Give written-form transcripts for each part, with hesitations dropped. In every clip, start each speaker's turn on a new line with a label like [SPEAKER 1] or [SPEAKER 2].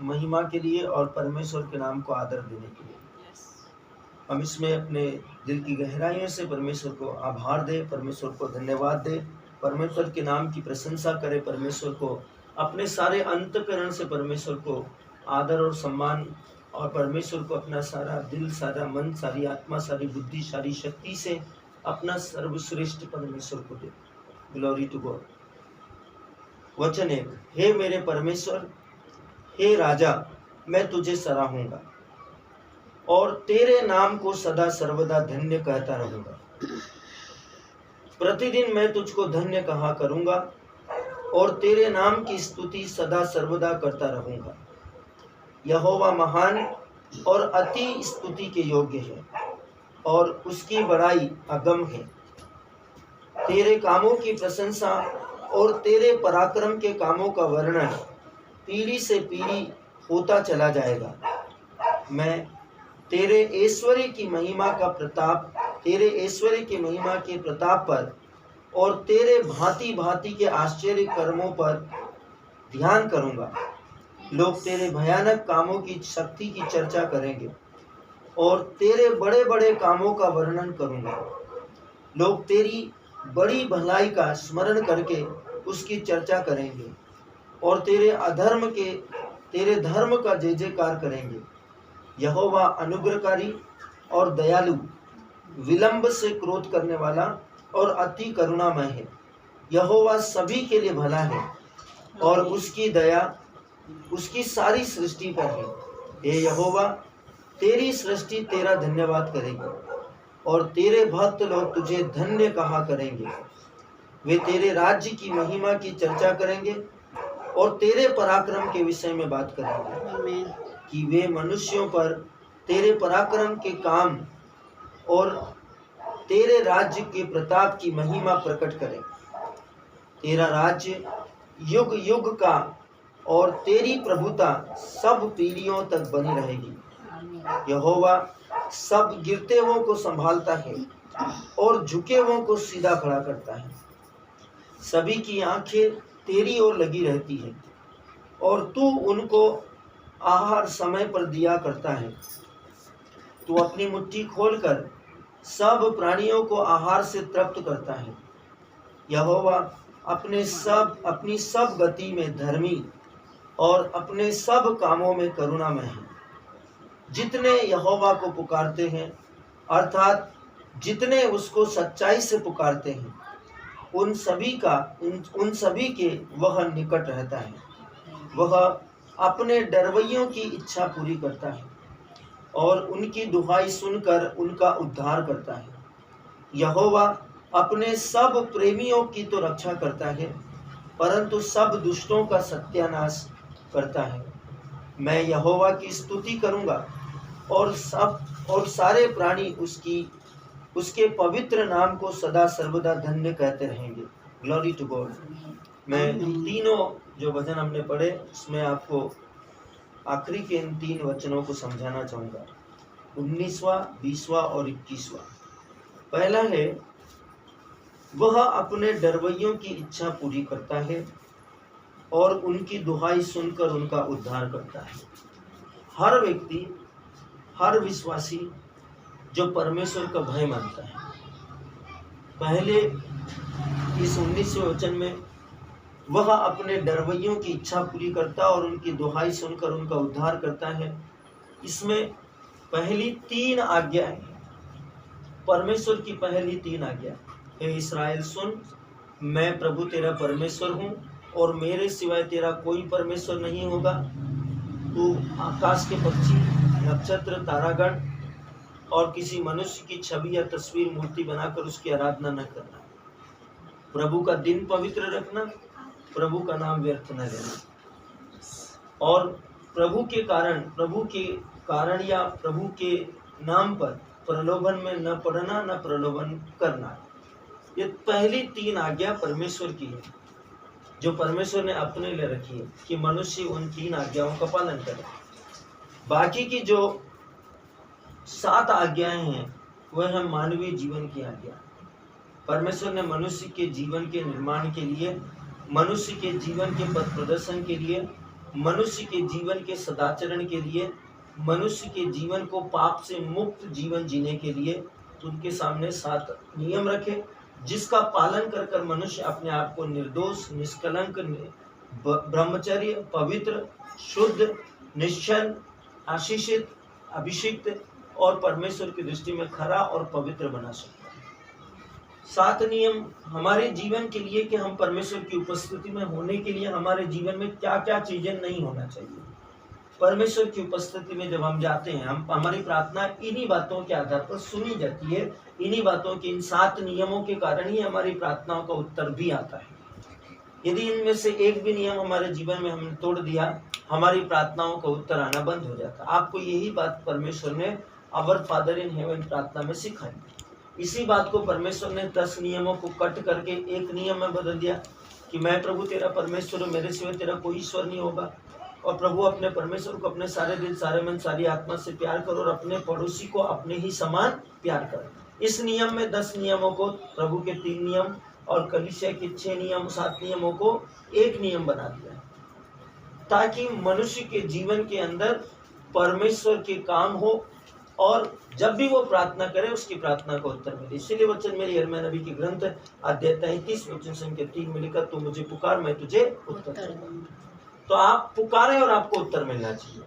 [SPEAKER 1] महिमा के लिए और परमेश्वर के नाम को आदर देने के लिए। हम इसमें अपने दिल की गहराइयों से परमेश्वर को आभार दें, परमेश्वर को धन्यवाद दें, परमेश्वर के नाम की प्रशंसा करें, परमेश्वर को अपने सारे अंतःकरण से परमेश्वर को आदर और सम्मान, और परमेश्वर को अपना सारा दिल, सारा मन, सारी आत्मा, सारी बुद्धि, सारी शक्ति से अपना सर्वश्रेष्ठ परमेश्वर को दे। Glory to God. वचन 1, हे मेरे परमेश्वर, हे राजा, मैं तुझे सराहूंगा और तेरे नाम को सदा सर्वदा धन्य कहता रहूंगा। प्रतिदिन मैं तुझको धन्य कहा करूंगा और तेरे नाम की स्तुति सदा सर्वदा करता रहूंगा। यहोवा महान और अति स्तुति के योग्य है और उसकी बड़ाई अगम है। तेरे कामों की प्रशंसा और तेरे पराक्रम के कामों का वर्णन पीढ़ी से पीढ़ी होता चला जाएगा। मैं तेरे ऐश्वर्य की महिमा का प्रताप, तेरे ऐश्वर्य की महिमा के प्रताप पर और तेरे भांति भांति के आश्चर्य कर्मों पर ध्यान करूंगा। लोग तेरे भयानक कामों की शक्ति की चर्चा करेंगे और तेरे बड़े बड़े कामों का वर्णन करूंगा। लोग तेरी बड़ी भलाई का स्मरण करके उसकी चर्चा करेंगे और तेरे धर्म का जय जयकार करेंगे। यहोवा अनुग्रहकारी और दयालु, विलंब से क्रोध करने वाला और अति करुणामय है। यहोवा सभी के लिए भला है और उसकी दया उसकी सारी सृष्टि पर है। हे यहोवा, तेरी सृष्टि तेरा धन्यवाद करेगी और तेरे भक्त लोग तुझे धन्य कहा करेंगे। वे तेरे राज्य की महिमा की चर्चा करेंगे और तेरे पराक्रम के विषय में बात करेंगे कि वे मनुष्यों पर तेरे पराक्रम के काम और तेरे राज्य के प्रताप की महिमा प्रकट करें। तेरा राज्य युग युग का और तेरी प्रभुता सब पीढ़ियों तक बनी रहेगी। यहोवा सब गिरते हुओं को संभालता है और झुके हुओं को सीधा खड़ा करता है। सभी की आंखें तेरी ओर लगी रहती है और तू उनको आहार समय पर दिया करता है। तू अपनी मुट्ठी खोलकर सब प्राणियों को आहार से तृप्त करता है। यहोवा अपनी सब गति में धर्मी और अपने सब कामों में करुणामय है। जितने यहोवा को पुकारते हैं, अर्थात जितने उसको सच्चाई से पुकारते हैं, उन सभी के वह निकट रहता है। वह अपने डरवैयों की इच्छा पूरी करता है और उनकी दुहाई सुनकर उनका उद्धार करता है। यहोवा अपने सब प्रेमियों की तो रक्षा करता है, परंतु सब दुष्टों का सत्यानाश करता है। मैं यहोवा की स्तुति करूंगा और सारे प्राणी उसके पवित्र नाम को सदा सर्वदा धन्य कहते रहेंगे। Glory to God. मैं तीनों जो वचन हमने पढ़े उसमें आपको आखिरी के इन 3 वचनों को समझाना चाहूँगा, 19वां, 20वां और 21वां। पहला है, वह अपने डरवैयों की इच्छा पूरी करता है और उनकी दुहाई सुनकर उनका उद्धार करता है। हर व्यक्ति, हर विश्वासी जो परमेश्वर का भय मानता है, पहले इस 19वें वचन में वह अपने डरवैयों की इच्छा पूरी करता और उनकी दुहाई सुनकर उनका उद्धार करता है। इसमें पहली 3 आज्ञाएं हैं, परमेश्वर की पहली 3 आज्ञा। हे इस्राएल सुन, मैं प्रभु तेरा परमेश्वर हूँ और मेरे सिवाय तेरा कोई परमेश्वर नहीं होगा। तू आकाश के पक्षी, नक्षत्र, तारागण और किसी मनुष्य की छवि या तस्वीर, मूर्ति बनाकर उसकी आराधना न करना। प्रभु का दिन पवित्र रखना, प्रभु का नाम व्यर्थ न लेना और प्रभु के कारण या प्रभु के नाम पर प्रलोभन में न पड़ना, न प्रलोभन करना। ये पहली 3 आज्ञा परमेश्वर की है, जो परमेश्वर ने अपने लिए रखी है कि मनुष्य उन 3 आज्ञाओं का पालन करे। बाकी की जो 7 आज्ञाएं हैं वह है मानवीय जीवन की आज्ञा। परमेश्वर ने मनुष्य के जीवन के निर्माण के लिए, मनुष्य के जीवन के पथ प्रदर्शन के लिए मनुष्य के जीवन के सदाचरण के लिए, मनुष्य के जीवन को पाप से मुक्त जीवन जीने के लिए उनके सामने 7 नियम रखे, जिसका पालन कर कर मनुष्य अपने आप को निर्दोष, निष्कलंक, ब्रह्मचर्य, पवित्र, शुद्ध, निश्चल, आशीषित, अभिषिक्त और परमेश्वर की दृष्टि में खरा और पवित्र बना सकता है। 7 नियम हमारे जीवन के लिए कि हम परमेश्वर की उपस्थिति में होने के लिए हमारे जीवन में क्या क्या चीजें नहीं होना चाहिए। परमेश्वर की उपस्थिति में जब हम जाते हैं, हमारी प्रार्थना इन्हीं बातों के आधार पर सुनी जाती है। इन्हीं बातों के, इन 7 नियमों के कारण ही हमारी प्रार्थनाओं का उत्तर भी आता है। यदि इनमें से एक भी नियम हमारे जीवन में हमने तोड़ दिया, हमारी प्रार्थनाओं का उत्तर आना बंद हो जाता। आपको यही बात परमेश्वर ने आवर फादर इन हेवन प्रार्थना में सिखाई। इसी बात को परमेश्वर ने 10 नियमों को कट करके एक नियम में बदल दिया कि मैं प्रभु तेरा परमेश्वर हूँ, मेरे सिवा तेरा कोई ईश्वर नहीं होगा। और प्रभु अपने परमेश्वर को अपने सारे दिल, सारे मन, सारी आत्मा से प्यार करो और अपने पड़ोसी को अपने ही समान प्यार करो। इस नियम में 10 नियमों को, प्रभु के 3 नियम और कलीसिया के 6 नियम, 7 नियमों को एक नियम बना दिया, ताकि मनुष्य के जीवन के अंदर परमेश्वर के काम हो और जब भी वो प्रार्थना करे उसकी प्रार्थना का उत्तर मिले। इसीलिए वचन मेरी यिर्मयाह नबी की ग्रंथ अध्याय 33 वचन संख्या 3 में लिखा, तू मुझे पुकार मैं तुझे उत्तर दूंगा। तो आप पुकारें और आपको उत्तर मिलना चाहिए।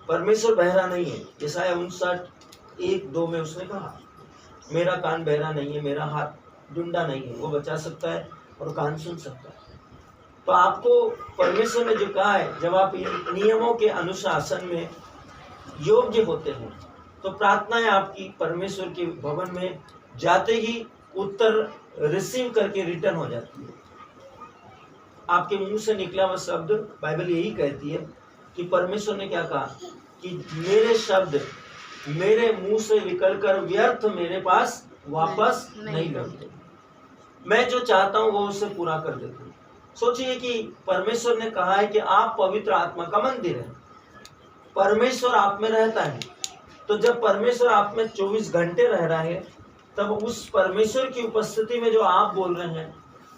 [SPEAKER 1] परमेश्वर बहरा नहीं है। यशायाह 59:1-2 में उसने कहा, मेरा कान बहरा नहीं है, मेरा हाथ डुंडा नहीं है, वो बचा सकता है और कान सुन सकता है। तो आपको परमेश्वर ने जो कहा है, जब आप इन नियमों के अनुशासन में योग्य होते हैं तो प्रार्थनाएं आपकी परमेश्वर के भवन में जाते ही उत्तर रिसीव करके रिटर्न हो जाती है। आपके मुंह से निकला हुआ शब्द, बाइबल यही कहती है कि परमेश्वर ने क्या कहा कि मेरे शब्द मेरे मुंह से निकलकर व्यर्थ मेरे पास वापस नहीं लौटते, मैं जो चाहता हूं वो उसे पूरा कर देता हूं। सोचिए कि परमेश्वर ने कहा है कि आप पवित्र आत्मा का मंदिर है, परमेश्वर आप में रहता है। तो जब परमेश्वर आप में 24 घंटे रह रहा है, तब उस परमेश्वर की उपस्थिति में जो आप बोल रहे हैं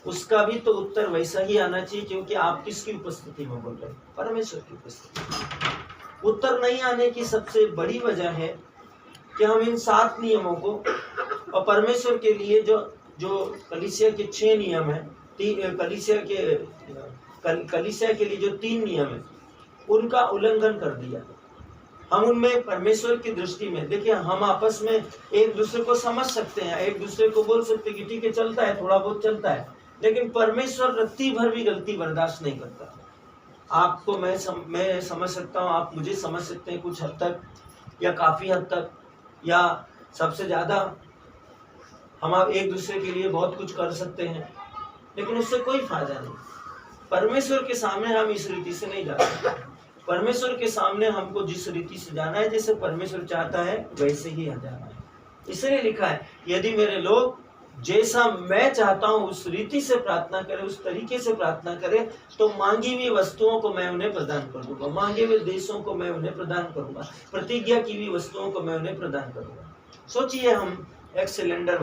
[SPEAKER 1] उसका भी तो उत्तर वैसा ही आना चाहिए, क्योंकि आप किसकी उपस्थिति में बोल रहे हैं? परमेश्वर की उपस्थिति। उत्तर नहीं आने की सबसे बड़ी वजह है कि हम इन 7 नियमों को और परमेश्वर के लिए जो कलीसिया के 6 नियम है, कलीसिया के लिए जो 3 नियम है, उनका उल्लंघन कर दिया। हम उनमें परमेश्वर की दृष्टि में, देखिए, हम आपस में एक दूसरे को समझ सकते हैं, एक दूसरे को बोल सकते हैं कि ठीक है, चलता है, थोड़ा बहुत चलता है, लेकिन परमेश्वर रत्ती भर भी गलती बर्दाश्त नहीं करता। आपको मैं समझ सकता हूँ, आप मुझे समझ सकते हैं कुछ हद तक या काफ़ी हद तक, या सबसे ज़्यादा हम आप एक दूसरे के लिए बहुत कुछ कर सकते हैं, लेकिन उससे कोई फायदा नहीं। परमेश्वर के सामने हम इस रीति से नहीं जा सकते। परमेश्वर के सामने हमको जिस रीति से जाना है, जैसे परमेश्वर चाहता है वैसे ही जाना है। इसलिए लिखा है, यदि मेरे लोग जैसा मैं चाहता हूँ उस रीति से प्रार्थना करें, उस तरीके से प्रार्थना करें, तो मांगी हुई वस्तुओं को मैं उन्हें प्रदान कर दूंगा, मांगे हुए देशों को मैं उन्हें प्रदान करूंगा, प्रतिज्ञा की हुई वस्तुओं को मैं उन्हें प्रदान करूंगा। सोचिए, हम एक सिलेंडर